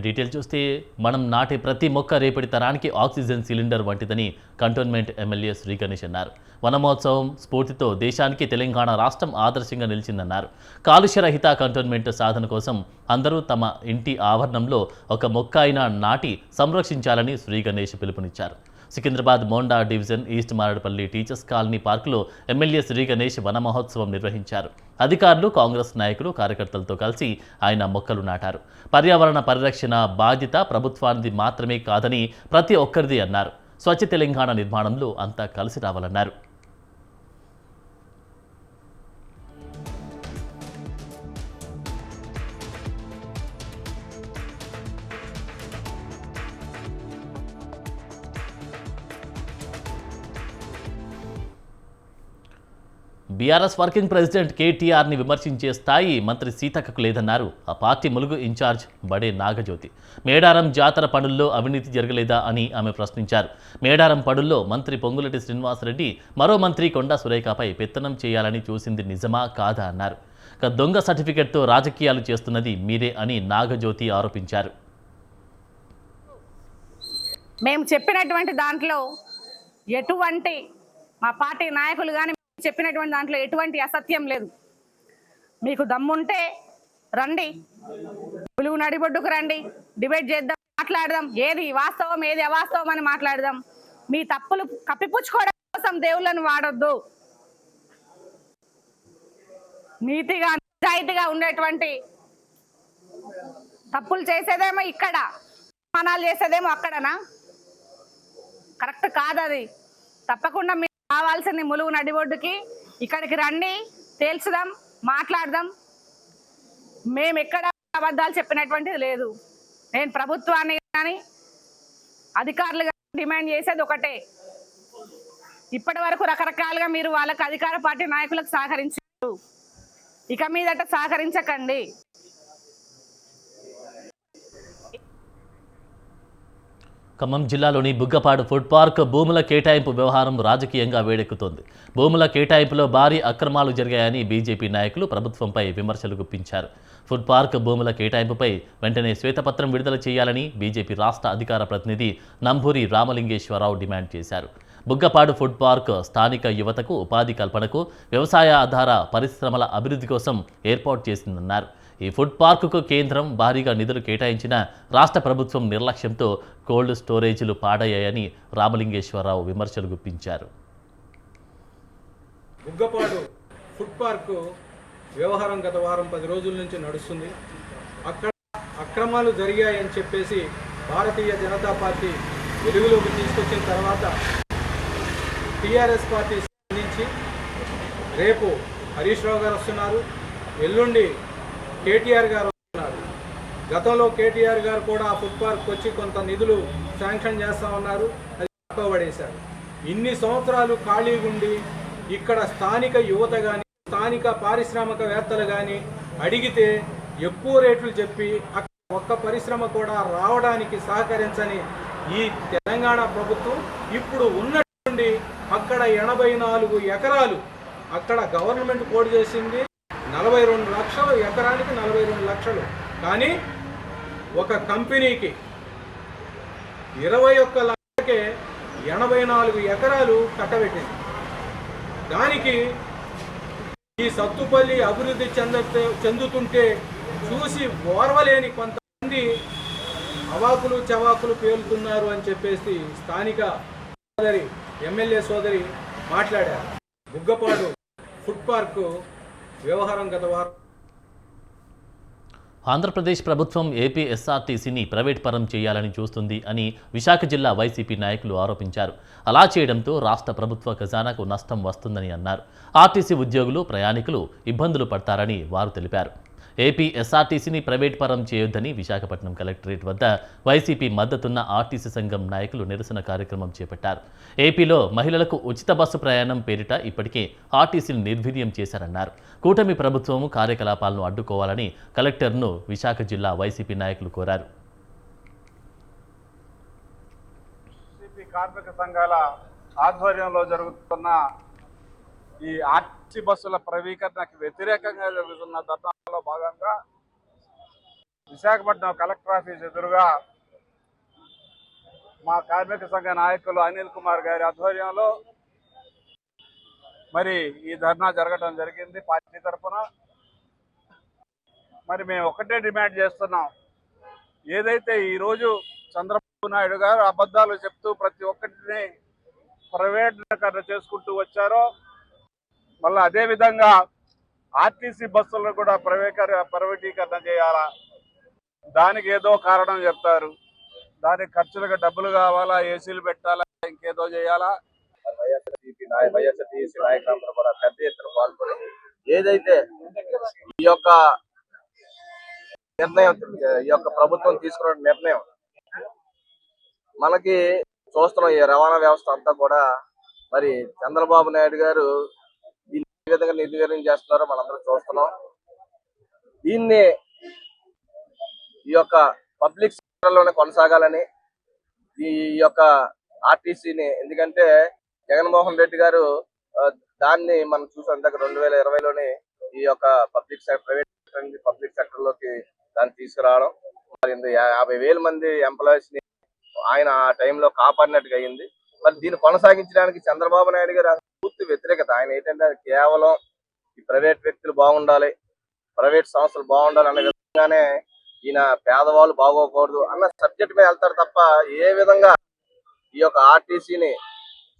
Detail చూస్తే మనం నాటే ప్రతి మొక్క రేపటి తరానికి ఆక్సిజన్ సిలిండర్ వంటిదని కంటోన్మెంట్ ఎమ్మెల్యే శ్రీ గణేష్ అన్నారు. వనమహోత్సవం స్ఫూర్తితో దేశానికి తెలంగాణ రాష్ట్రం ఆదర్శంగా నిలిచిందన్నారు. కాలుష్యరహిత కంటోన్మెంట్ సాధన కోసం అందరూ తమ ఇంటి ఆవరణంలో ఒక మొక్క అయినా నాటి సంరక్షించాలని శ్రీ గణేష్ పిలుపునిచ్చారు. Secunderabad Monda division east Marredpally teachers colony పార్కులో ఎమ్మెల్యే శ్రీ గణేష్ వన మహోత్సవం నిర్వహించారు. అధికారులు, కాంగ్రెస్ నాయకులు, కార్యకర్తలతో కలిసి ఆయన మొక్కలు నాటారు. పర్యావరణ పరిరక్షణ బాధ్యత ప్రభుత్వానికి మాత్రమే కాదని ప్రతి ఒక్కరిది అన్నారు. స్వచ్ఛ తెలంగాణ నిర్మాణంలో అంతా కలిసి రావాలన్నారు. బీఆర్ఎస్ వర్కింగ్ ప్రెసిడెంట్ కేటీఆర్ని విమర్శించే స్థాయి మంత్రి సీతక్కకు లేదన్నారు ఆ పార్టీ ములుగు ఇన్ఛార్జ్ బడే నాగజ్యోతి. మేడారం జాతర పనుల్లో అవినీతి జరగలేదా అని ఆమె ప్రశ్నించారు. మేడారం పనుల్లో మంత్రి పొంగులేటి శ్రీనివాసరెడ్డి మరో మంత్రి కొండా సురేఖపై పెత్తనం చేయాలని చూసింది నిజమా కాదా అన్నారు. దొంగ సర్టిఫికెట్తో రాజకీయాలు చేస్తున్నది మీరే అని నాగజ్యోతి ఆరోపించారు. మేము చెప్పినటువంటి దాంట్లో ఎటువంటి మా పార్టీ నాయకులు కానీ చెప్పినటువంటి దాంట్లో ఎటువంటి అసత్యం లేదు. మీకు దమ్ముంటే రండి, పులుగు నడిబొడ్డుకు రండి, డిబేట్ చేద్దాం, మాట్లాడదాం, ఏది వాస్తవం ఏది అవాస్తవం అని మాట్లాడదాం. మీ తప్పులు కప్పిపుచ్చుకోవడం కోసం దేవుళ్ళను వాడొద్దు. నీతిగా నిజాయితీగా ఉండేటువంటి తప్పులు చేసేదేమో ఇక్కడ, మనాలు చేసేదేమో అక్కడనా? కరెక్ట్ కాదు అది. తప్పకుండా మీరు కావాల్సింది ములుగు నడిబొడ్డుకి, ఇక్కడికి రండి, తేల్చుదాం, మాట్లాడదాం. మేము ఎక్కడ అబద్ధాలు చెప్పినటువంటిది లేదు. నేను ప్రభుత్వాన్ని కానీ అధికారులు డిమాండ్ చేసేది ఒకటే, ఇప్పటి వరకు రకరకాలుగా మీరు వాళ్ళకి అధికార పార్టీ నాయకులకు సహకరించారు, ఇక మీదట సహకరించకండి. ఖమ్మం జిల్లాలోని బుగ్గపాడు ఫుడ్ పార్క్ భూముల కేటాయింపు వ్యవహారం రాజకీయంగా వేడెక్కుతోంది. భూముల కేటాయింపులో భారీ అక్రమాలు జరిగాయని బీజేపీ నాయకులు ప్రభుత్వంపై విమర్శలు గుప్పించారు. ఫుడ్ పార్క్ భూముల కేటాయింపుపై వెంటనే శ్వేతపత్రం విడుదల చేయాలని బీజేపీ రాష్ట్ర అధికార ప్రతినిధి నంబూరి రామలింగేశ్వరరావు డిమాండ్ చేశారు. బుగ్గపాడు ఫుడ్ పార్క్ స్థానిక యువతకు ఉపాధి కల్పనకు, వ్యవసాయ ఆధార పరిశ్రమల అభివృద్ధి కోసం ఏర్పాటు చేసిందన్నారు. ఈ ఫుడ్ పార్కుకు కేంద్రం భారీగా నిధులు కేటాయించిన రాష్ట్ర ప్రభుత్వం నిర్లక్ష్యంతో కోల్డ్ స్టోరేజీలు పాడయ్యాయని రామలింగేశ్వరరావు విమర్శలు గుప్పించారు. బుగ్గపాడు ఫుడ్ పార్కు వ్యవహారం గత వారం 10 రోజుల నుంచి నడుస్తుంది. అక్కడ అక్రమాలు జరిగాయని చెప్పేసి భారతీయ జనతా పార్టీ వెలుగులోకి తీసుకొచ్చిన తర్వాత టీఆర్ఎస్ పార్టీ నుంచి రేపు హరీష్ రావు గారు వస్తున్నారు, ఎల్లుండి కేటీఆర్ గారు వస్తున్నారు. గతంలో కేటీఆర్ గారు కూడా ఆ ఫుడ్ పార్క్ వచ్చి కొంత నిధులు శాంక్షన్ చేస్తా ఉన్నారు, అది పక్కబడేశారు. ఇన్ని సంవత్సరాలు ఖాళీగుండి ఇక్కడ స్థానిక యువత కానీ స్థానిక పారిశ్రామికవేత్తలు కానీ అడిగితే ఎక్కువ రేట్లు చెప్పి అక్కడ ఒక్క పరిశ్రమ కూడా రావడానికి సహకరించని ఈ తెలంగాణ ప్రభుత్వం ఇప్పుడు ఉన్నటువంటి అక్కడ 84 ఎకరాలు అక్కడ గవర్నమెంట్ కోడ్ చేసింది 42 లక్షలు, ఎకరానికి 42 లక్షలు. కానీ ఒక కంపెనీకి 21 లక్షలకే 84 ఎకరాలు కట్టబెట్టింది. దానికి ఈ సత్తుపల్లి అభివృద్ధి చెందుతుంటే చూసి ఓర్వలేని కొంతమంది అవాకులు చవాకులు పేలుతున్నారు అని చెప్పేసి స్థానిక సోదరి ఎమ్మెల్యే సోదరి మాట్లాడారు. బుగ్గపాడు ఫుడ్ పార్కు వ్యవహారం గత వారం ఆంధ్రప్రదేశ్ ప్రభుత్వం ఏపీ ఎస్ఆర్టీసీని ప్రైవేట్ పరం చేయాలని చూస్తుంది అని విశాఖ జిల్లా వైసీపీ నాయకులు ఆరోపించారు. అలా చేయడంతో రాష్ట్ర ప్రభుత్వ ఖజానాకు నష్టం వస్తుందని అన్నారు. ఆర్టీసీ ఉద్యోగులు, ప్రయాణికులు ఇబ్బందులు పడతారని వారు తెలిపారు. ఏపీ ఎస్ఆర్టీసీని ప్రైవేట్ పరం చేయొద్దని విశాఖపట్నం కలెక్టరేట్ వద్ద వైసీపీ మద్దతున్న ఆర్టీసీ సంఘం నాయకులు నిరసన కార్యక్రమం చేపట్టారు. ఏపీలో మహిళలకు ఉచిత బస్సు ప్రయాణం పేరిట ఇప్పటికే ఆర్టీసీని నిర్వీర్యం చేశారన్నారు. కూటమి ప్రభుత్వం కార్యకలాపాలను అడ్డుకోవాలని కలెక్టర్ను విశాఖ జిల్లా వైసీపీ నాయకులు కోరారు. కార్మిక సంఘాల ఆధ్వర్యంలో జరుగుతున్న ఈ ఆర్టీసీ బస్సుల ప్రైవేటీకరణకు వ్యతిరేకంగా జరుగుతున్న ధర్నాలో భాగంగా విశాఖపట్నం కలెక్టర్ ఆఫీస్ ఎదురుగా మా కార్మిక సంఘ నాయకులు అనిల్ కుమార్ గారి ఆధ్వర్యంలో మరి ఈ ధర్నా జరగడం జరిగింది పార్టీ తరఫున. మరి మేము ఒకటే డిమాండ్ చేస్తున్నాం, ఏదైతే ఈరోజు చంద్రబాబు నాయుడు గారు అబద్ధాలు చెప్తూ ప్రతి ఒక్కటిని ప్రైవేటీకరణ చేసుకుంటూ వచ్చారో, మళ్ళీ అదేవిధంగా ఆర్టీసీ బస్సులను కూడా ప్రైవేటీకరణ చేయాలా, దానికి ఏదో కారణం చెప్తారు, దానికి ఖర్చులకు డబ్బులు కావాలా, ఏసీలు పెట్టాలా, ఇంకేదో చేయాలా. వైఎస్ఆర్టీసీ నాయకులందరూ కూడా పెద్ద ఎత్తున పాల్గొని ఏదైతే ఈ యొక్క నిర్ణయం, ఈ యొక్క ప్రభుత్వం తీసుకున్న నిర్ణయం మనకి చూస్తున్నాం, ఈ రవాణా వ్యవస్థ అంతా కూడా మరి చంద్రబాబు నాయుడు గారు దీన్ని ఏ విధంగా నిర్వీర్యం చేస్తున్నారో మనందరం చూస్తున్నాం. దీన్ని ఈ యొక్క పబ్లిక్ సెక్టర్ లోనే కొనసాగాలని ఈ యొక్క ఆర్టీసీని, ఎందుకంటే జగన్మోహన్ రెడ్డి గారు దాన్ని మనం చూసాం, ఇందాక 2020లోనే ఈ యొక్క పబ్లిక్ సెక్టర్ లోకి దాన్ని తీసుకురావడం, మరి 50,000 మంది ఎంప్లాయీస్ ని ఆయన ఆ టైంలో కాపాడినట్టుగా అయింది. మరి దీన్ని కొనసాగించడానికి చంద్రబాబు నాయుడు గారు పూర్తి వ్యతిరేకత. ఆయన ఏంటంటే కేవలం ఈ ప్రైవేట్ వ్యక్తులు బాగుండాలి, ప్రైవేట్ సంస్థలు బాగుండాలి అనే విధంగానే ఈయన పేదవాళ్ళు బాగోకూడదు అన్న సబ్జెక్ట్ మీద వెళ్తారు తప్ప ఏ విధంగా ఈ యొక్క ఆర్టీసీని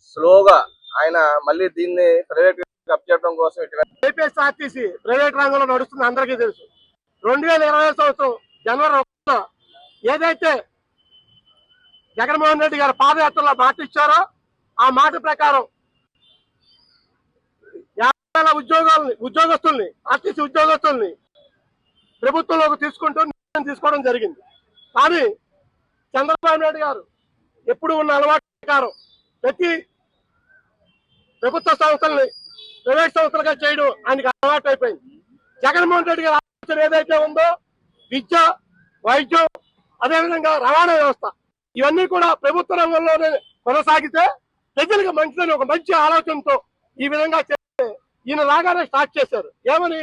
స్లోగా ఆయన మళ్ళీ దీన్ని ప్రైవేట్ అప్పచెప్పడం కోసం ఏపీఎస్ఆర్టీసీ ప్రైవేట్ రంగంలో నడుస్తుంది అందరికీ తెలుసు. 2020 సంవత్సరం జనవరి 1 ఏదైతే జగన్మోహన్ రెడ్డి గారు పాదయాత్రలో మాట ఇచ్చారో ఆ మాట ప్రకారం 50,000 ఉద్యోగస్తుల్ని ఆర్టీసీ ఉద్యోగస్తుల్ని ప్రభుత్వంలోకి తీసుకోవడం జరిగింది. కానీ చంద్రబాబు నాయుడు గారు ఎప్పుడు ఉన్న అలవాటు ప్రకారం ప్రతి ప్రభుత్వ సంస్థల్ని ప్రైవేట్ సంస్థలుగా చేయడం ఆయనకి అలవాటు అయిపోయింది. జగన్మోహన్ రెడ్డి గారి ఆలోచన ఏదైతే ఉందో విద్య, వైద్యం, అదేవిధంగా రవాణా వ్యవస్థ ఇవన్నీ కూడా ప్రభుత్వ రంగంలోనే కొనసాగితే ప్రజలకు మంచిదని ఒక మంచి ఆలోచనతో ఈ విధంగా చేస్తే ఈయన రాగానే స్టార్ట్ చేశారు. ఏమని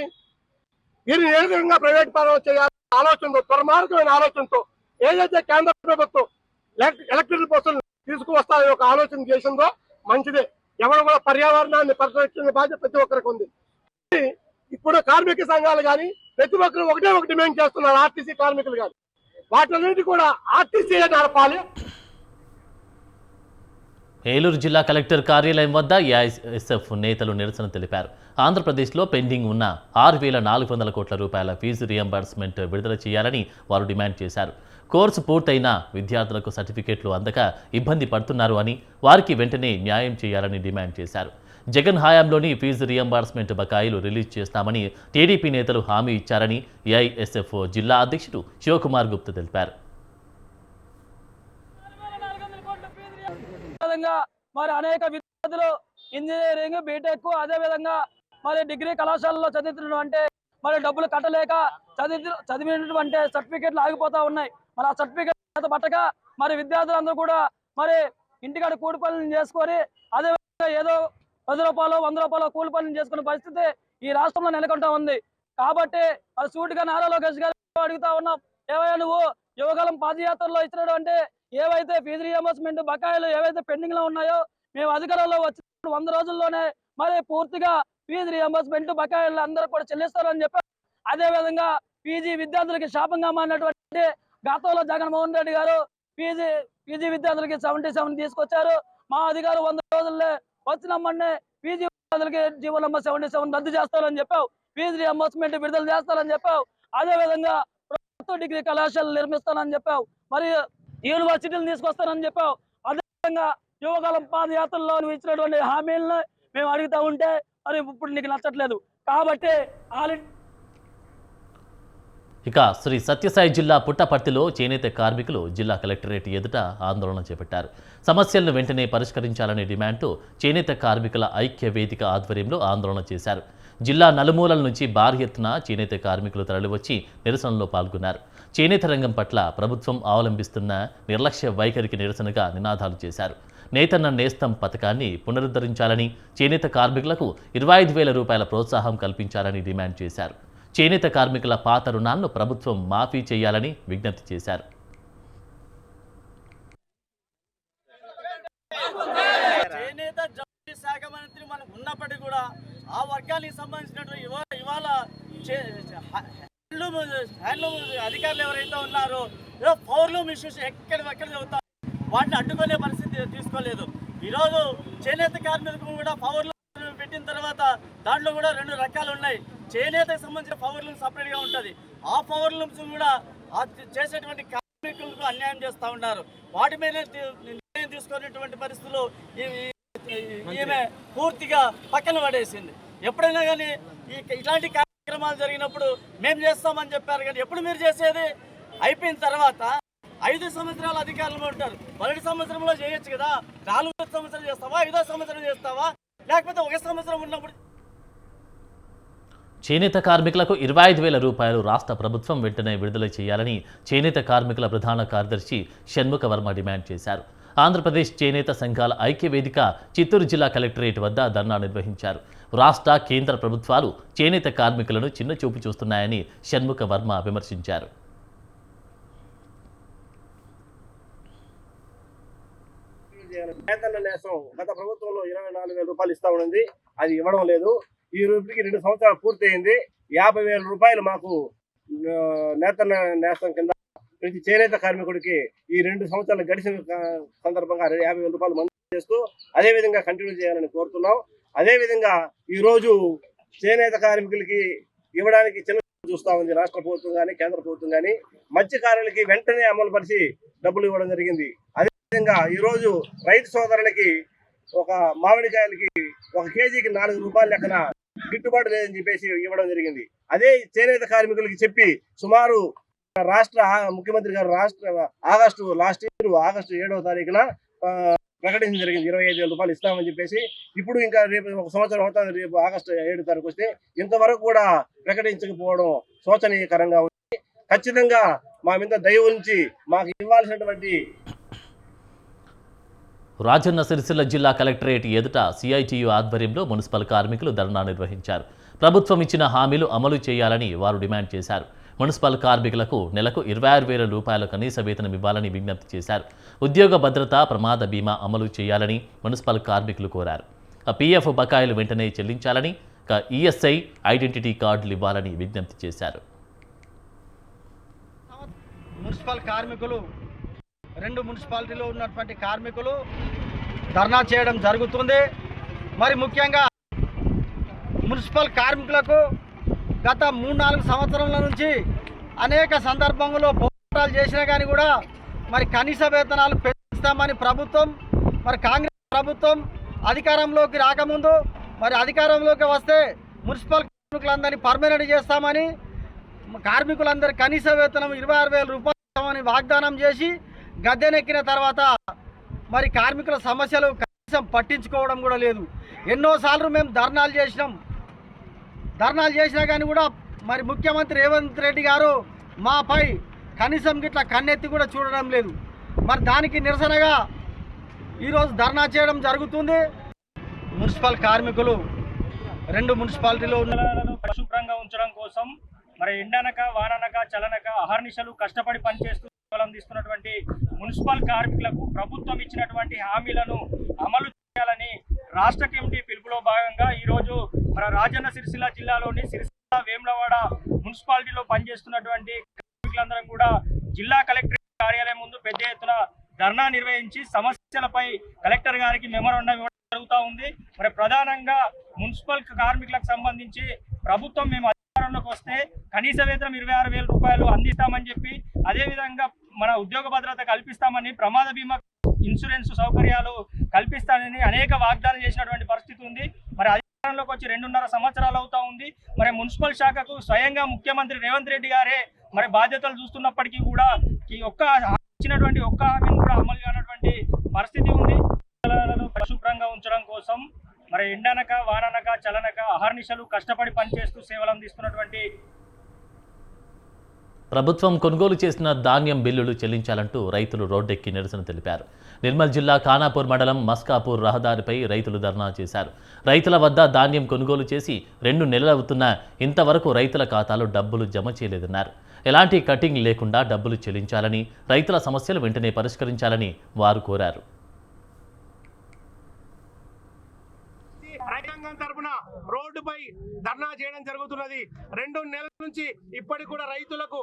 వీరిని ఏ విధంగా ప్రైవేట్ పరం చేయాలి ఆలోచనతో, దుర్మార్గమైన ఆలోచనతో ఏదైతే కేంద్ర ప్రభుత్వం ఎలక్ట్రికల్ బస్సులు తీసుకువస్తాయో ఒక ఆలోచన చేసిందో మంచిదే. ఎవరు కూడా పర్యావరణాన్ని పరిరక్షించే బాధ్యత ప్రతి ఒక్కరికి ఉంది. ఇప్పుడు కార్మిక సంఘాలు కానీ ప్రతి ఒక్కరు ఒకటే ఒక డిమాండ్ చేస్తున్నారు, ఆర్టీసీ కార్మికులు కానీ వాటన్నిటి కూడా ఆర్టీసీ నడపాలి. ఏలూరు జిల్లా కలెక్టర్ కార్యాలయం వద్ద ఏఐఎస్ఎఫ్ నేతలు నిరసన తెలిపారు. ఆంధ్రప్రదేశ్లో పెండింగ్ ఉన్న 6,400 కోట్ల రూపాయల ఫీజు రియంబర్స్మెంట్ విడుదల చేయాలని వారు డిమాండ్ చేశారు. కోర్సు పూర్తయిన విద్యార్థులకు సర్టిఫికేట్లు అందక ఇబ్బంది పడుతున్నారు అని, వారికి వెంటనే న్యాయం చేయాలని డిమాండ్ చేశారు. జగన్ హయాంలోని ఫీజు రియంబర్స్మెంట్ బకాయిలు రిలీజ్ చేస్తామని టీడీపీ నేతలు హామీ ఇచ్చారని ఏఐఎస్ఎఫ్ జిల్లా అధ్యక్షుడు శివకుమార్ గుప్తా తెలిపారు. మరి అనేక విద్యార్థులు ఇంజనీరింగ్, బీటెక్, అదే విధంగా మరి డిగ్రీ కళాశాలలో చదువుతున్నటువంటి మరి డబ్బులు కట్టలేక చదివినటువంటి సర్టిఫికేట్లు ఆగిపోతా ఉన్నాయి. మరి ఆ సర్టిఫికేట్ పట్టక మరి విద్యార్థులందరూ కూడా మరి ఇంటికాడ కూలి పనులు చేసుకొని అదే విధంగా ఏదో 10 రూపాయలు 100 రూపాయలు కూలి పనులు చేసుకునే పరిస్థితి ఈ రాష్ట్రంలో నెలకొంటా ఉంది. కాబట్టి మరి సూటిగా నారా లోకేష్ గారు అడుగుతా ఉన్నాం, ఏవైనా నువ్వు యువకాలం పాదయాత్రలో ఇచ్చినటువంటి ఏవైతే ఫీజు రియంబర్స్మెంట్ బకాయిలు ఏవైతే పెండింగ్ లో ఉన్నాయో మేము అధికారంలో వచ్చిన 100 రోజుల్లోనే మరి పూర్తిగా ఫీజు రియంబర్స్మెంట్ బకాయిలు అందరూ కూడా చెల్లిస్తారని చెప్పారు. అదే విధంగా పీజీ విద్యార్థులకి శాపంగా మారినటువంటి గతంలో జగన్మోహన్ రెడ్డి గారు పీజీ విద్యార్థులకి 77 తీసుకొచ్చారు. మా అధికారం 100 రోజుల్లో వచ్చినమ్మనే పీజీ విద్యార్థులకి జీవో నంబర్ 77 రద్దు చేస్తారని చెప్పావు, ఫీజు రియంబర్స్మెంట్ విడుదల చేస్తారని చెప్పావు. అదే విధంగా ప్రభుత్వ డిగ్రీ కళాశాలలు నిర్మిస్తానని చెప్పావు, మరి యూనివర్సిటీలు తీసుకొస్తానని చెప్పావు. అదేవిధంగా యువకాలం పాదయాత్రలో నువ్వు ఇచ్చినటువంటి హామీలను మేము అడుగుతా ఉంటే మరి ఇప్పుడు నీకు నచ్చట్లేదు. కాబట్టి ఇక శ్రీ సత్యసాయి జిల్లా పుట్టపర్తిలో చేనేత కార్మికులు జిల్లా కలెక్టరేట్ ఎదుట ఆందోళన చేపట్టారు. సమస్యలను వెంటనే పరిష్కరించాలనే డిమాండ్తో చేనేత కార్మికుల ఐక్య వేదిక ఆధ్వర్యంలో ఆందోళన చేశారు. జిల్లా నలుమూలల నుంచి భారీ ఎత్తున చేనేత కార్మికులు తరలివచ్చి నిరసనలో పాల్గొన్నారు. చేనేత రంగం పట్ల ప్రభుత్వం అవలంబిస్తున్న నిర్లక్ష్య వైఖరికి నిరసనగా నినాదాలు చేశారు. నేతన్న నేస్తం పథకాన్ని పునరుద్ధరించాలని, చేనేత కార్మికులకు 25,000 రూపాయల ప్రోత్సాహం కల్పించాలని డిమాండ్ చేశారు. చేనేత కార్మికుల పాత రుణాలను ప్రభుత్వం మాఫీ చేయాలని విజ్ఞప్తి చేశారు. చేనేత జౌళి శాఖ మంత్రి మనకు ఉన్నప్పటికీ కూడా ఆ వర్గానికి సంబంధించినటువంటి ఇవాళ హ్యాండ్లూమ్ అధికారులు ఎవరైతే ఉన్నారో పవర్లూమ్ ఇష్యూస్ ఎక్కడ చదువుతారు, వాటిని అడ్డుకునే పరిస్థితి తీసుకోలేదు. ఈరోజు చేనేత కార్మికులకు కూడా పవర్లూమ్ పెట్టిన తర్వాత దాంట్లో కూడా 2 రకాలు ఉన్నాయి. చేనేతకు సంబంధించిన పవర్లూమ్ సపరేట్గా ఉంటుంది. ఆ పవర్లూమ్స్ కూడా చేసేటువంటి కార్మికులకు అన్యాయం చేస్తూ ఉన్నారు. వాటి మీద నిర్ణయం తీసుకునేటువంటి పరిస్థితులు ఈమె పూర్తిగా పక్కన పడేసింది. ఎప్పుడైనా కానీ ఇట్లాంటి కార్యక్రమాలు జరిగినప్పుడు మేము చేస్తామని చెప్పారు, కానీ ఎప్పుడు మీరు చేసేది అయిపోయిన తర్వాత 5 సంవత్సరాల అధికారులు ఉంటారు. 1 సంవత్సరంలో చేయొచ్చు కదా, 4వ సంవత్సరం చేస్తావా, 5వ సంవత్సరం చేస్తావా, లేకపోతే 1 సంవత్సరం ఉన్నప్పుడు. చేనేత కార్మికులకు 25,000 రూపాయలు రాష్ట్ర ప్రభుత్వం వెంటనే విడుదల చేయాలని చేనేత కార్మికుల ప్రధాన కార్యదర్శి షణ్ముఖ వర్మ డిమాండ్ చేశారు. ఆంధ్రప్రదేశ్ చేనేత సంఘాల ఐక్యవేదిక చిత్తూరు జిల్లా కలెక్టరేట్ వద్ద ధర్నా నిర్వహించారు. రాష్ట్ర కేంద్ర ప్రభుత్వాలు చేనేత కార్మికులను చిన్నచూపు చూస్తున్నాయని షణ్ముఖ వర్మ విమర్శించారు. నేతన్న నేసం గత ప్రభుత్వంలో 24,000 రూపాయలు ఇస్తా ఉన్నది, అది ఇవ్వడం లేదు. ఈ రూపాయికి 2 సంవత్సరాలు పూర్తయింది. 50,000 రూపాయలు మాకు నేతన్న నేసం కింద ప్రతి చేనేత కార్మికుడికి ఈ 2 సంవత్సరాలు గడిచిన సందర్భంగా 50,000 రూపాయలు మంజూరు చేస్తూ అదే విధంగా కంటిన్యూ చేయాలని కోరుతున్నాం. అదే విధంగా ఈ రోజు చేనేత కార్మికులకి ఇవ్వడానికి చిన్న చూస్తా ఉంది రాష్ట్ర ప్రభుత్వం కానీ కేంద్ర ప్రభుత్వం కానీ. మత్స్యకారులకి వెంటనే అమలు పరిచి డబ్బులు ఇవ్వడం జరిగింది. అదేవిధంగా ఈ రోజు రైతు సోదరులకి ఒక మామిడికాయలకి 1 కేజీకి 4 రూపాయల లెక్కన గిట్టుబాటు లేదని చెప్పేసి ఇవ్వడం జరిగింది. అదే చేనేత కార్మికులకి చెప్పి సుమారు రాష్ట్ర ముఖ్యమంత్రి గారు ఆగస్టు 7వ తారీఖున ప్రకటించడం జరిగింది. 25,000 రూపాయలు ఇస్తామని చెప్పేసి. ఇప్పుడు ఇంకా రేపు 1 సంవత్సరం అవుతుంది, రేపు ఆగస్టు 7వ తారీఖు వస్తే ఇంతవరకు కూడా ప్రకటించకపోవడం శోచనీయకరంగా ఉంది. ఖచ్చితంగా మా మీద దయ ఉంచి మాకు ఇవ్వాల్సినటువంటి. రాజన్న సిరిసిల్ల జిల్లా కలెక్టరేట్ ఎదుట సిఐటియు ఆధ్వర్యంలో మున్సిపల్ కార్మికులు ధర్నా నిర్వహించారు. ప్రభుత్వం ఇచ్చిన హామీలు అమలు చేయాలని వారు డిమాండ్ చేశారు. మున్సిపల్ కార్మికులకు నెలకు 26,000 రూపాయల కనీస వేతనం ఇవ్వాలని విజ్ఞప్తి చేశారు. ఉద్యోగ భద్రత, ప్రమాద బీమా అమలు చేయాలని మున్సిపల్ కార్మికులు కోరారు. PF బకాయిలు వెంటనే చెల్లించాలని, ESI ఐడెంటిటీ కార్డులు ఇవ్వాలని విజ్ఞప్తి చేశారు. మున్సిపల్ కార్మికులు 2 మున్సిపాలిటీలో ఉన్నటువంటి కార్మికులు ధర్నా చేయడం జరుగుతుంది. మరి ముఖ్యంగా మున్సిపల్ కార్మికులకు గత 3-4 సంవత్సరాల నుంచి అనేక సందర్భంలో పోరాటాలు చేసినా కానీ కూడా మరి కనీస వేతనాలు పెంచుతామని ప్రభుత్వం, మరి కాంగ్రెస్ ప్రభుత్వం అధికారంలోకి రాకముందు మరి అధికారంలోకి వస్తే మున్సిపల్ కార్మికులందరినీ పర్మనెంట్ చేస్తామని, కార్మికులందరి కనీస వేతనం 26,000 రూపాయలు ఇస్తామని వాగ్దానం చేసి గద్దెనెక్కిన తర్వాత మరి కార్మికుల సమస్యలు కనీసం పట్టించుకోవడం కూడా లేదు. ఎన్నోసార్లు మేము ధర్నాలు చేసినా కానీ కూడా మరి ముఖ్యమంత్రి రేవంత్ రెడ్డి గారు మాపై కనీసం గిట్లా కన్నెత్తి కూడా చూడడం లేదు. మరి దానికి నిరసనగా ఈరోజు ధర్నా చేయడం జరుగుతుంది. మున్సిపల్ కార్మికులు 2 మున్సిపాలిటీలో ఉన్న పరిశుభ్రంగా ఉంచడం కోసం మరి ఎండనక వాననక చలనక అహర్నిశలు కష్టపడి పనిచేస్తూ అందిస్తున్నటువంటి మున్సిపల్ కార్మికులకు ప్రభుత్వం ఇచ్చినటువంటి హామీలను అమలు చేయాలని రాష్ట్ర కమిటీ పిలుపులో భాగంగా ఈరోజు మన రాజన్న సిరిసిల్ల జిల్లాలోని సిరిసిల్ల వేములవాడ మున్సిపాలిటీలో పనిచేస్తున్నటువంటి కార్మికులందరం కూడా జిల్లా కలెక్టర్ కార్యాలయం ముందు పెద్ద ఎత్తున ధర్నా నిర్వహించి సమస్యలపై కలెక్టర్ గారికి మెమోరాండం ఇవ్వడం జరుగుతూ ఉంది. మరి ప్రధానంగా మున్సిపల్ కార్మికులకు సంబంధించి ప్రభుత్వం మేము అధికారంలోకి వస్తే కనీస వేతనం 26,000 రూపాయలు అందిస్తామని చెప్పి, అదేవిధంగా మన ఉద్యోగ భద్రత కల్పిస్తామని, ప్రమాద బీమా ఇన్సూరెన్స్ సౌకర్యాలు కల్పిస్తానని అనేక వాగ్దానం చేసినటువంటి పరిస్థితి ఉంది. మరి అధికారంలోకి వచ్చి 2.5 సంవత్సరాలు అవుతా ఉంది. మరి మున్సిపల్ శాఖకు స్వయంగా ముఖ్యమంత్రి రేవంత్ రెడ్డి గారే మరి బాధ్యతలు చూస్తున్నప్పటికీ కూడా ఇచ్చినటువంటి ఒక్క హామీని కూడా అమలు కానటువంటి పరిస్థితి ఉంది. పరిశుభ్రంగా ఉంచడం కోసం మరి ఎండనక వాననక చలనక అహర్నిశలు కష్టపడి పనిచేస్తూ సేవలు అందిస్తున్నటువంటి ప్రభుత్వం కొనుగోలు చేసిన ధాన్యం బిల్లులు చెల్లించాలంటూ రైతులు రోడ్డెక్కి నిరసన తెలిపారు. నిర్మల్ జిల్లా ఖానాపూర్ మండలం మస్కాపూర్ రహదారిపై రైతులు ధర్నా చేశారు. రైతుల వద్ద ధాన్యం కొనుగోలు చేసి 2 నెలలవుతున్నా ఇంతవరకు రైతుల ఖాతాలో డబ్బులు జమ చేయలేదన్నారు. ఎలాంటి కటింగ్ లేకుండా డబ్బులు చెల్లించాలని, రైతుల సమస్యలు వెంటనే పరిష్కరించాలని వారు కోరారు. రైతాంగం తరపున రోడ్డుపై ధర్నా చేయడం జరుగుతున్నది. 2 నెలల నుంచి ఇప్పటికి కూడా రైతులకు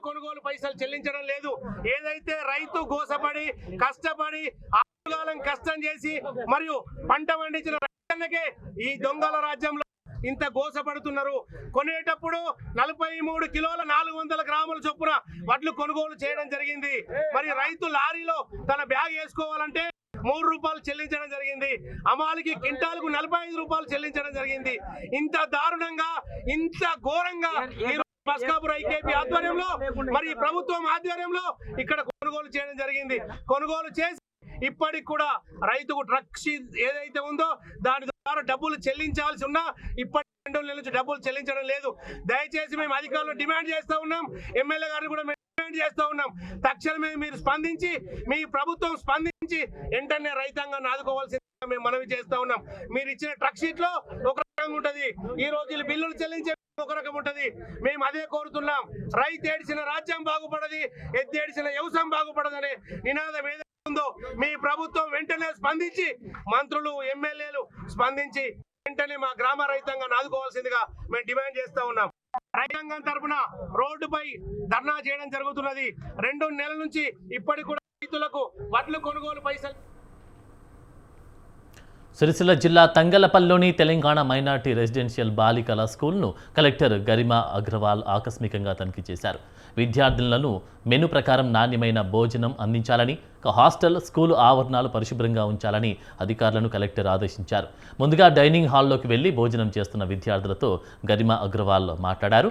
కొనుగోలు పైసలు చెల్లించడం లేదు. ఏదైతే రైతు గోసపడి కష్టపడి ఆరుగాలం కష్టం చేసి మరియు పంట పండించిన రైతన్నకే ఈ దొంగల రాజ్యంలో ఇంత గోసపడుతున్నారు. కొనేటప్పుడు 43 కిలోల 400 గ్రాముల చొప్పున వడ్లు కొనుగోలు చేయడం జరిగింది. మరి రైతు లారీలో తన బ్యాగ్ వేసుకోవాలంటే 3 రూపాయలు చెల్లించడం జరిగింది. అమాలికి క్వింటాల్కు 45 రూపాయలు చెల్లించడం జరిగింది. ఇంత దారుణంగా, ఇంత ఘోరంగా మస్కాపూర్ ఐకేపీ ఆధ్వర్యంలో మరి ప్రభుత్వం ఆధ్వర్యంలో ఇక్కడ కొనుగోలు చేయడం జరిగింది. కొనుగోలు చేసి ఇప్పటికి కూడా రైతుకు ట్రక్ ఏదైతే ఉందో దాని ద్వారా డబ్బులు చెల్లించాల్సి ఉన్నా ఇప్పటి 2 నెలల నుంచి డబ్బులు చెల్లించడం లేదు. దయచేసి మేము అధికారులు డిమాండ్ చేస్తూ ఉన్నాం, ఎమ్మెల్యే గారిని కూడా డిమాండ్ చేస్తూ ఉన్నాం. తక్షణమే మీరు స్పందించి, మీ ప్రభుత్వం స్పందించి వెంటనే రైతాంగాన్ని ఆదుకోవాల్సిందిగా మేము మనవి చేస్తూ ఉన్నాం. మీరు ఇచ్చిన ట్రక్ షీట్ లో ఒక రకంగా ఉంటది, ఈ రోజు బిల్లులు చెల్లించే ఒక రకం ఉంటది. మేము అదే కోరుతున్నాం. రైతు ఏడిసిన రాజ్యం బాగుపడది, ఎద్దేడిసిన వ్యవసాయం బాగుపడదనే నినాదం ఏదైతే ఉందో మీ ప్రభుత్వం వెంటనే స్పందించి, మంత్రులు ఎమ్మెల్యేలు స్పందించి వెంటనే మా గ్రామ రైతాంగాన్ని ఆదుకోవాల్సిందిగా మేము డిమాండ్ చేస్తా ఉన్నాం. రైతాంగం తరపున రోడ్డుపై ధర్నా చేయడం జరుగుతున్నది. 2 నెలల నుంచి ఇప్పటికి కూడా రైతులకు వడ్లు కొనుగోలు పైసలు. సిరిసిల్ల జిల్లా తంగలపల్లిలోని తెలంగాణ మైనార్టీ రెసిడెన్షియల్ బాలికల స్కూల్ను కలెక్టర్ గరిమా అగ్రవాల్ ఆకస్మికంగా తనిఖీ చేశారు. విద్యార్థులను మెను ప్రకారం నాణ్యమైన భోజనం అందించాలని, హాస్టల్, స్కూలు ఆవరణాలు పరిశుభ్రంగా ఉంచాలని అధికారులను కలెక్టర్ ఆదేశించారు. ముందుగా డైనింగ్ హాల్లోకి వెళ్లి భోజనం చేస్తున్న విద్యార్థులతో గరిమా అగ్రవాల్ మాట్లాడారు.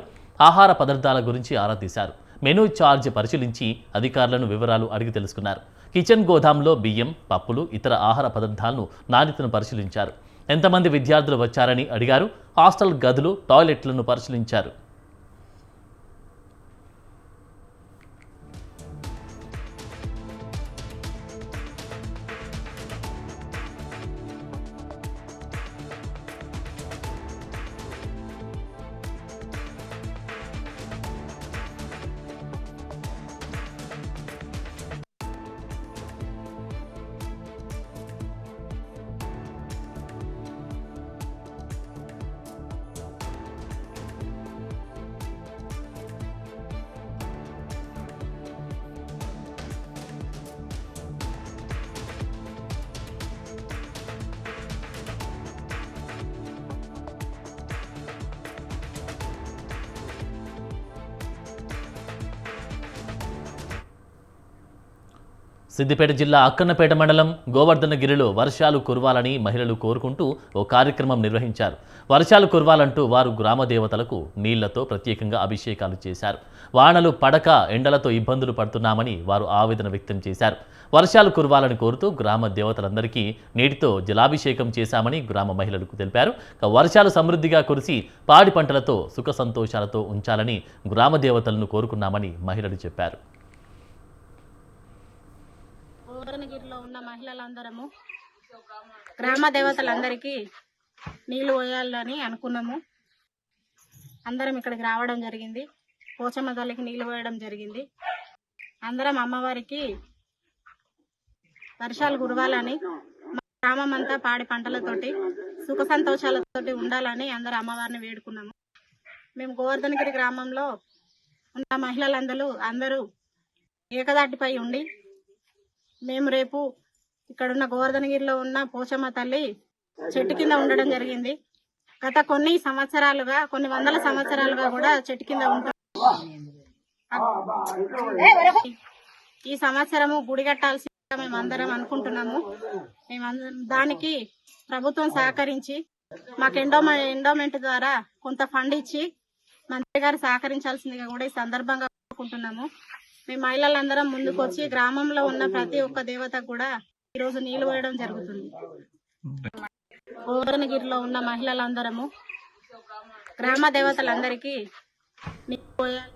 ఆహార పదార్థాల గురించి ఆరా తీశారు. మెనూ ఛార్జ్ పరిశీలించి అధికారులను వివరాలు అడిగి తెలుసుకున్నారు. కిచెన్ గోదాంలో బియ్యం, పప్పులు, ఇతర ఆహార పదార్థాలను నాణ్యతను పరిశీలించారు. ఎంతమంది విద్యార్థులు వచ్చారని అడిగారు. హాస్టల్ గదులు, టాయిలెట్లను పరిశీలించారు. సిద్దిపేట జిల్లా అక్కన్నపేట మండలం గోవర్ధనగిరిలో వర్షాలు కురవాలని మహిళలు కోరుకుంటూ ఓ కార్యక్రమం నిర్వహించారు. వర్షాలు కురవాలంటూ వారు గ్రామ దేవతలకు నీళ్లతో ప్రత్యేకంగా అభిషేకాలు చేశారు. వానలు పడక ఎండలతో ఇబ్బందులు పడుతున్నామని వారు ఆవేదన వ్యక్తం చేశారు. వర్షాలు కురవాలని కోరుతూ గ్రామ దేవతలందరికీ నీటితో జలాభిషేకం చేశామని గ్రామ మహిళలకు తెలిపారు. వర్షాలు సమృద్ధిగా కురిసి పాడి పంటలతో సుఖ సంతోషాలతో ఉంచాలని గ్రామ దేవతలను కోరుకున్నామని మహిళలు చెప్పారు. గోవర్ధనగిరిలో ఉన్న మహిళలందరము గ్రామ దేవతలందరికీ నీళ్లు పోయాలని అనుకున్నాము. అందరం ఇక్కడికి రావడం జరిగింది. పోచమ్మ తల్లికి నీళ్లు పోయడం జరిగింది. అందరం అమ్మవారికి వర్షాలు కురవాలని, మా గ్రామం అంతా పాడి పంటలతోటి సుఖ సంతోషాలతోటి ఉండాలని అందరూ అమ్మవారిని వేడుకున్నాము. మేము గోవర్ధనగిరి గ్రామంలో ఉన్న మహిళలందరూ ఏకదాటిపై ఉండి మేము రేపు ఇక్కడున్న గోవర్ధనగిరిలో ఉన్న పోచమ్మ తల్లి చెట్టు కింద ఉండడం జరిగింది. గత కొన్ని వందల సంవత్సరాలుగా కూడా చెట్టు కింద ఉంటాం. ఈ సంవత్సరము గుడి కట్టాల్సిందిగా మేము అందరం అనుకుంటున్నాము. దానికి ప్రభుత్వం సహకరించి మాకు ఎండోమెంట్ ద్వారా కొంత ఫండ్ ఇచ్చి మంత్రి గారు సహకరించాల్సిందిగా కూడా ఈ సందర్భంగా అనుకుంటున్నాము. మేము మహిళలందరం ముందుకు వచ్చి గ్రామంలో ఉన్న ప్రతి ఒక్క దేవతకు కూడా ఈరోజు నీళ్లు పోయడం జరుగుతుంది. గోవర్ధనగిరిలో ఉన్న మహిళలందరము గ్రామ దేవతలందరికీ నీళ్లు పోయాలి.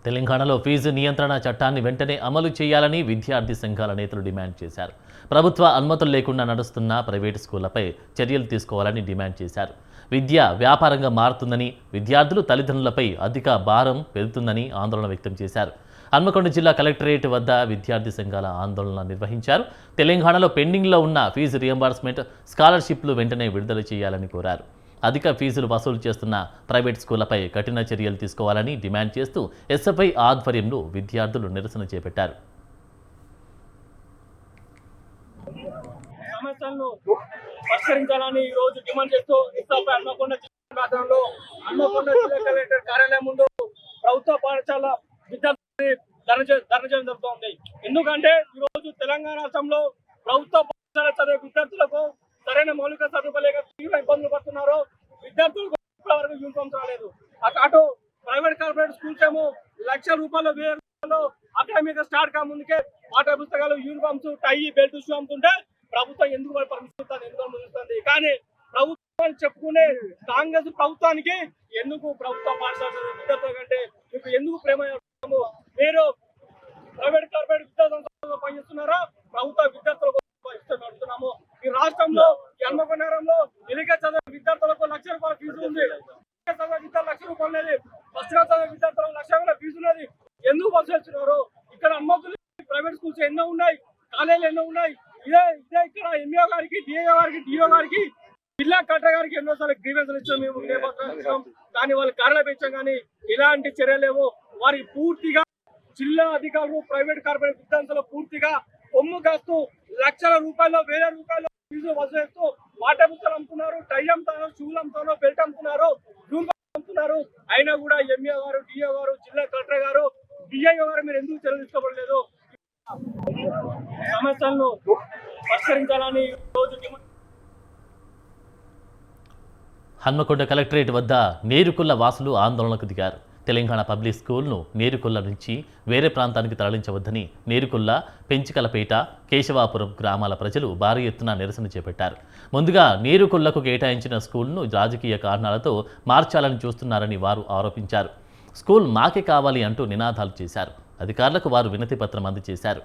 తెలంగాణలో ఫీజు నియంత్రణ చట్టాన్ని వెంటనే అమలు చేయాలని విద్యార్థి సంఘాల నేతలు డిమాండ్ చేశారు. ప్రభుత్వ అనుమతులు లేకుండా నడుస్తున్న ప్రైవేటు స్కూళ్లపై చర్యలు తీసుకోవాలని డిమాండ్ చేశారు. విద్య వ్యాపారంగా మారుతుందని, విద్యార్థులు తల్లిదండ్రులపై అధిక భారం పెరుగుతుందని ఆందోళన వ్యక్తం చేశారు. హన్మకొండ జిల్లా కలెక్టరేట్ వద్ద విద్యార్థి సంఘాల ఆందోళన నిర్వహించారు. తెలంగాణలో పెండింగ్లో ఉన్న ఫీజు రియంబర్స్మెంట్, స్కాలర్షిప్లు వెంటనే విడుదల చేయాలని కోరారు. అధిక ఫీజులు వసూలు చేస్తున్న ప్రైవేట్ స్కూళ్లపై కఠిన చర్యలు తీసుకోవాలని డిమాండ్ చేస్తూ ఎస్ఎఫ్ఐ ఆధ్వర్యంలో విద్యార్థులు నిరసన చేపట్టారు. సమస్యలను పరిష్కరించాలని ఈ రోజు డిమాండ్ చేస్తూ ఎస్ఎఫ్ఐ హన్మకొండ జిల్లా ఆధ్వర్యంలో హన్మకొండ జిల్లా కలెక్టర్ కార్యాలయం ముందు ప్రభుత్వ పాఠశాల విద్యార్థులు ధర్నా చేయడం జరుగుతోంది. ఎందుకంటే ఈ రోజు తెలంగాణ రాష్ట్రంలో ప్రభుత్వ పాఠశాల చదివే విద్యార్థులకు సరైన మౌలిక సదుపాయాలు లేక తీవ్ర ఇబ్బందులు పడుతున్నారు. విద్యార్థులకు ఇప్పటివరకు యూనిఫామ్స్ రాలేదు. అటు ప్రైవేట్ కార్పొరేట్ స్కూల్స్ ఏమో ₹1,00,000 ₹1,000 అకాడమిక్ స్టార్ట్ కాముందుకే పాఠ్య పుస్తకాలు, యూనిఫామ్స్, టై, బెల్ట్, షూ అమ్ముతుంటే ప్రభుత్వం ఎందుకు పర్మిషన్ ఎందుకు అనుమతిస్తుంది? కానీ ప్రభుత్వాన్ని చెప్పుకునే కాంగ్రెస్ ప్రభుత్వానికి ఎందుకు ప్రభుత్వ పాఠశాల విద్యార్థుల కంటే మీకు ఎందుకు ప్రేమ? మీరు ప్రైవేట్ కార్పొరేట్ విద్యా సంస్థల్లో పనిచేస్తున్నారా? ప్రభుత్వ విద్యార్థులకు నడుస్తున్నాము. ఈ రాష్ట్రంలో హన్మకొండ నగరంలో ఎలిక చదివే విద్యార్థులకు ₹1,00,000 ఫీజు ఉంది. చదివే విద్యార్థులు ₹1,00,000 లేదు. ఫస్ట్ క్లాస్ చదివే విద్యార్థులకు ₹1,00,000 ఫీజు ఉన్నది. ఎందుకు బస్సు చేస్తున్నారు? ఇక్కడ అనుమతులు ప్రైవేట్ స్కూల్స్ ఎన్నో ఉన్నాయి, కాలేజీలు ఎన్నో ఉన్నాయి. ఇదే ఇక్కడ ఎంఈఓ గారికి, డిఏఓ గారికి, డిఓ గారికి, జిల్లా కలెక్టర్ గారికి ఎన్నోసార్లు గ్రీవెన్స్లు ఇచ్చాం మేము. కానీ వాళ్ళు కార్యాలయం ఇచ్చాం, కానీ ఇలాంటి చర్యలేవో. వారికి పూర్తిగా జిల్లా అధికారులు ప్రైవేట్ కార్పొరేట్ విద్యార్థులు పూర్తిగా కొమ్ము కాస్తూ ₹1,00,000 ₹1,000 ఫీజు వసూలు చేస్తూ పాఠ్య పుస్తకాలు అమ్ముతున్నారు, టై అమ్ముతున్నారు, షూలు అమ్ముతున్నారు, బెల్ట్ అమ్ముతున్నారు, యూనిఫామ్ అమ్ముతున్నారు. అయినా కూడా ఎంఈఓ గారు, డిఓ గారు, జిల్లా కలెక్టర్ గారు, డిఐఓ గారు మీరు ఎందుకు చర్యలు తీసుకోవట్లేదు? సమస్యలను పరిష్కరించాలని రోజు హన్మకొండ కలెక్టరేట్ వద్ద నేరుకుల్ల వాసులు ఆందోళనకు దిగారు. తెలంగాణ పబ్లిక్ స్కూల్ను నేరుకుల్ల నుంచి వేరే ప్రాంతానికి తరలించవద్దని నేరుకుల్ల, పెంచికలపేట, కేశవాపురం గ్రామాల ప్రజలు భారీ ఎత్తున నిరసన చేపట్టారు. ముందుగా నేరుకుల్లకు కేటాయించిన స్కూల్ను రాజకీయ కారణాలతో మార్చాలని చూస్తున్నారని వారు ఆరోపించారు. స్కూల్ మాకే కావాలి అంటూ నినాదాలు చేశారు. అధికారులకు వారు వినతి పత్రం అందజేశారు.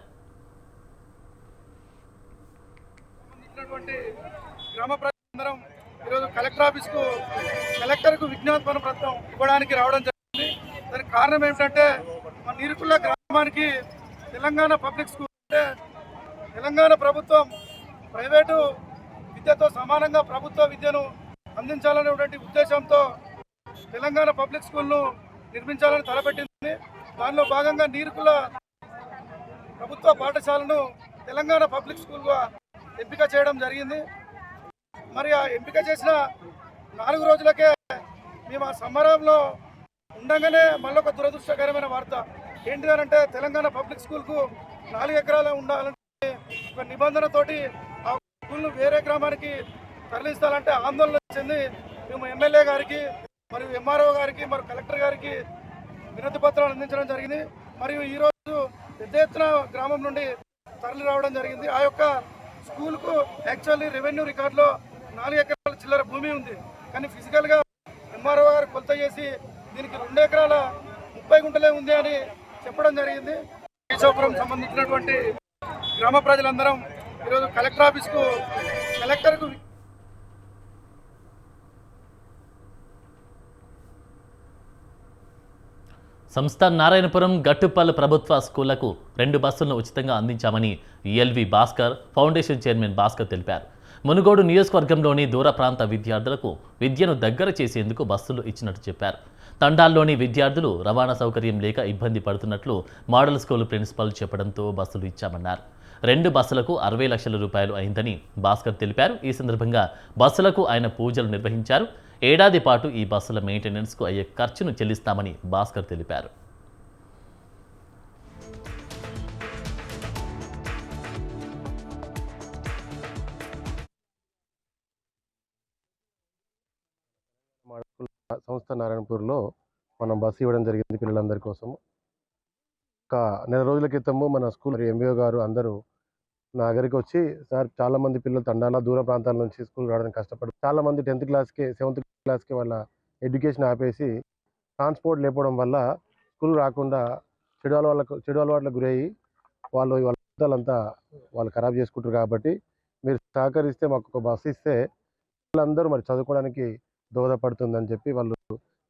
గ్రామ ప్రజలందరం ఈరోజు కలెక్టర్కు విజ్ఞాపన పత్రం ఇవ్వడానికి రావడం జరిగింది. దానికి కారణం ఏమిటంటే మన నీరుకుల్ల గ్రామానికి తెలంగాణ పబ్లిక్ స్కూల్ అంటే తెలంగాణ ప్రభుత్వం ప్రైవేటు విద్యతో సమానంగా ప్రభుత్వ విద్యను అందించాలనేటువంటి ఉద్దేశంతో తెలంగాణ పబ్లిక్ స్కూల్ను నిర్మించాలని తలపెట్టింది. దానిలో భాగంగా నీరుకుల్ల ప్రభుత్వ పాఠశాలను తెలంగాణ పబ్లిక్ స్కూల్గా ఎంపిక చేయడం జరిగింది. మరి ఆ ఎంపిక చేసిన 4 రోజులకే మేము ఆ సంబరంలో ఉండగానే మళ్ళీ ఒక దురదృష్టకరమైన వార్త ఏంటిదనంటే తెలంగాణ పబ్లిక్ స్కూల్కు 4 ఎకరాలు ఉండాలంటే ఒక నిబంధనతోటి ఆ స్కూల్ను వేరే గ్రామానికి తరలిస్తారంటే ఆందోళన చెంది మేము ఎమ్మెల్యే గారికి మరియు ఎంఆర్ఓ గారికి మరియు కలెక్టర్ గారికి వినతి పత్రాలు అందించడం జరిగింది. మరియు ఈరోజు పెద్ద ఎత్తున గ్రామం నుండి తరలి రావడం జరిగింది. ఆ యొక్క స్కూల్కు యాక్చువల్లీ రెవెన్యూ రికార్డులో 4 ఎకరాల చిల్లర భూమి ఉంది. కానీ ఫిజికల్గా ఎంఆర్ఓ గారు కొలత చేసి దీనికి 2 ఎకరాల 30 గుంటలే ఉంది అని చెప్పడం జరిగింది. కేశవపురం సంబంధించినటువంటి గ్రామ ప్రజలందరం ఈరోజు కలెక్టర్ ఆఫీస్కు కలెక్టర్కు సంస్థ నారాయణపురం గట్టుపల్లి ప్రభుత్వ స్కూళ్లకు 2 బస్సులను ఉచితంగా అందించామని LV Bhaskar foundation chairman Bhaskar తెలిపారు. మునుగోడు నియోజకవర్గంలోని దూర ప్రాంత విద్యార్థులకు విద్యను దగ్గర చేసేందుకు బస్సులు ఇచ్చినట్టు చెప్పారు. తండాల్లోని విద్యార్థులు రవాణా సౌకర్యం లేక ఇబ్బంది పడుతున్నట్లు మోడల్ స్కూల్ ప్రిన్సిపల్ చెప్పడంతో బస్సులు ఇచ్చామన్నారు. 2 బస్సులకు ₹60 లక్షలు అయిందని భాస్కర్ తెలిపారు. ఈ సందర్భంగా బస్సులకు ఆయన పూజలు నిర్వహించారు. ఏడాది పాటు ఈ బస్సుల మెయింటెనెన్స్కు అయ్యే ఖర్చును చెల్లిస్తామని భాస్కర్ తెలిపారు. సంస్థ నారాయణపూర్లో మనం బస్సు ఇవ్వడం జరిగింది పిల్లలందరి కోసం. ఒక నెల రోజుల క్రితము మన స్కూల్ ఎంబీఓ గారు అందరూ నా దగ్గరికి వచ్చి, సార్ చాలామంది పిల్లలు తండాల దూర ప్రాంతాల నుంచి స్కూల్ రావడానికి కష్టపడుతుంది. చాలామంది 10th క్లాస్కి 7th క్లాస్కి వాళ్ళ ఎడ్యుకేషన్ ఆపేసి ట్రాన్స్పోర్ట్ లేకపోవడం వల్ల స్కూల్ రాకుండా చెడు అలవాట్లకు గురయ్యి వాళ్ళ అంతా వాళ్ళు ఖరాబ్ చేసుకుంటారు. కాబట్టి మీరు సహకరిస్తే మాకు ఒక బస్సు ఇస్తే పిల్లలందరూ మరి చదువుకోవడానికి దోహదపడుతుందని చెప్పి వాళ్ళు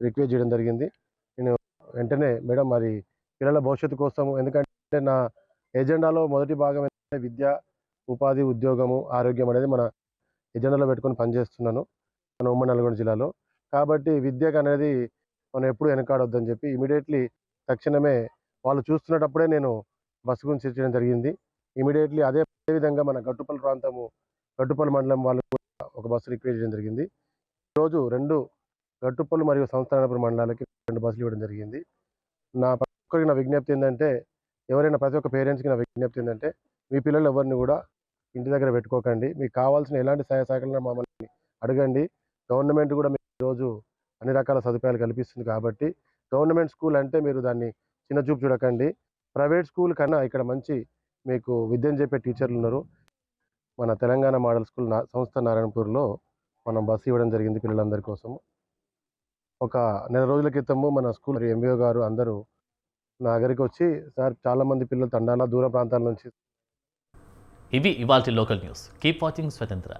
రిక్వెస్ట్ చేయడం జరిగింది. నేను వెంటనే మేడం మరి పిల్లల భవిష్యత్తు కోసం, ఎందుకంటే నా ఎజెండాలో మొదటి భాగం ఏంటంటే విద్య, ఉపాధి, ఉద్యోగము, ఆరోగ్యం అనేది మన ఎజెండాలో పెట్టుకొని పనిచేస్తున్నాను మన ఉమ్మడి నల్గొండ జిల్లాలో. కాబట్టి విద్యకు అనేది మనం ఎప్పుడు వెనకాడొద్దని చెప్పి ఇమీడియట్లీ తక్షణమే వాళ్ళు చూస్తున్నప్పుడే నేను బస్సు గురించి చేయడం జరిగింది. ఇమీడియట్లీ అదే విధంగా మన గట్టుపల్లి మండలం వాళ్ళు కూడా ఒక బస్సు రిక్వెస్ట్ చేయడం జరిగింది. ఈరోజు 2 గట్టుపల్లి మరియు సంస్థానపురం మండలాలకి 2 బస్సులు ఇవ్వడం జరిగింది. నా విజ్ఞప్తి ఏంటంటే, ప్రతి ఒక్క పేరెంట్స్కి నా విజ్ఞప్తి ఏంటంటే, మీ పిల్లలు ఎవరిని కూడా ఇంటి దగ్గర పెట్టుకోకండి. మీకు కావాల్సిన ఎలాంటి సహాయ సహకారాలు మమ్మల్ని అడగండి. గవర్నమెంట్ కూడా మీకు ఈరోజు అన్ని రకాల సదుపాయాలు కల్పిస్తుంది. కాబట్టి గవర్నమెంట్ స్కూల్ అంటే మీరు దాన్ని చిన్న చూపు చూడకండి. ప్రైవేట్ స్కూల్ కన్నా ఇక్కడ మంచి మీకు విద్యను చెప్పే టీచర్లు ఉన్నారు. మన తెలంగాణ మోడల్ స్కూల్ సంస్థ నారాయణపూర్లో మనం బస్సు ఇవ్వడం జరిగింది పిల్లలందరి కోసం. ఒక నెల రోజుల క్రితము మన స్కూల్ ఎంబీఓ గారు అందరూ నా దగ్గరికి వచ్చి, సార్ చాలామంది పిల్లలు తండాల దూర ప్రాంతాల నుంచి. ఇవి ఇవాల్టి లోకల్ న్యూస్. కీప్ వాచింగ్ స్వతంత్ర.